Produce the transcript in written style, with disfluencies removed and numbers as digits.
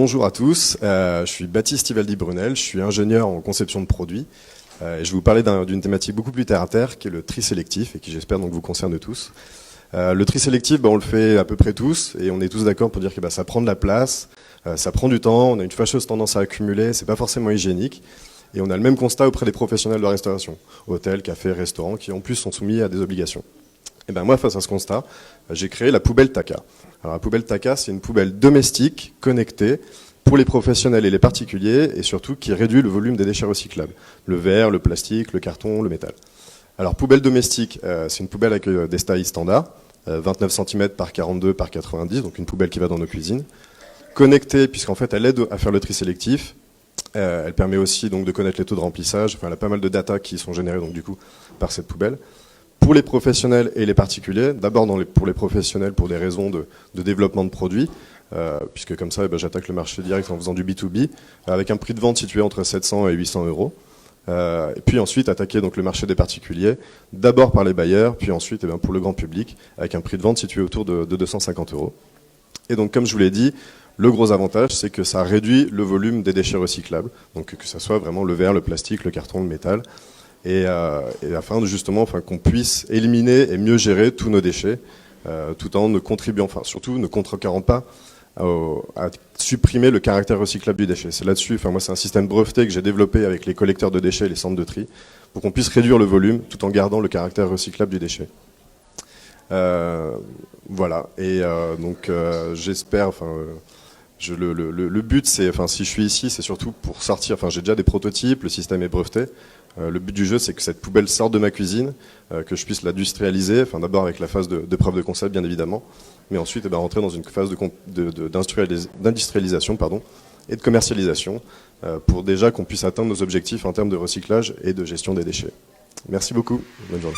Bonjour à tous, je suis Baptiste Ivaldi-Brunel, je suis ingénieur en conception de produits et je vais vous parler d'une thématique beaucoup plus terre à terre qui est le tri sélectif et qui j'espère donc vous concerne tous. Le tri sélectif, on le fait à peu près tous et on est tous d'accord pour dire que ça prend de la place, ça prend du temps, on a une fâcheuse tendance à accumuler, c'est pas forcément hygiénique et on a le même constat auprès des professionnels de la restauration, hôtels, cafés, restaurants qui en plus sont soumis à des obligations. Et moi, face à ce constat, j'ai créé la poubelle Taka. Alors la poubelle Taka, c'est une poubelle domestique, connectée, pour les professionnels et les particuliers, et surtout qui réduit le volume des déchets recyclables. Le verre, le plastique, le carton, le métal. Alors poubelle domestique, c'est une poubelle avec des tailles standards, 29 cm par 42 par 90, donc une poubelle qui va dans nos cuisines. Connectée, puisqu'en fait elle aide à faire le tri sélectif. Elle permet aussi donc de connaître les taux de remplissage, enfin elle a pas mal de data qui sont générées donc du coup par cette poubelle. Pour les professionnels et les particuliers, d'abord pour les professionnels pour des raisons de développement de produits, puisque comme ça j'attaque le marché direct en faisant du B2B, avec un prix de vente situé entre 700 et 800 euros. Et puis ensuite attaquer donc le marché des particuliers, d'abord par les bailleurs, puis ensuite pour le grand public, avec un prix de vente situé autour de 250 euros. Et donc comme je vous l'ai dit, le gros avantage c'est que ça réduit le volume des déchets recyclables, donc que ça soit vraiment le verre, le plastique, le carton, le métal, et afin de justement qu'on puisse éliminer et mieux gérer tous nos déchets, tout en ne contribuant, surtout ne contrecarrant pas à supprimer le caractère recyclable du déchet. C'est là-dessus, moi c'est un système breveté que j'ai développé avec les collecteurs de déchets et les centres de tri, pour qu'on puisse réduire le volume tout en gardant le caractère recyclable du déchet. Voilà, et donc j'espère, le but c'est, si je suis ici, c'est surtout pour sortir, j'ai déjà des prototypes, le système est breveté. Le but du jeu, c'est que cette poubelle sorte de ma cuisine, que je puisse l'industrialiser, d'abord avec la phase de preuve de concept, bien évidemment, mais ensuite rentrer dans une phase d'industrialisation et de commercialisation, pour déjà qu'on puisse atteindre nos objectifs en termes de recyclage et de gestion des déchets. Merci beaucoup, bonne journée.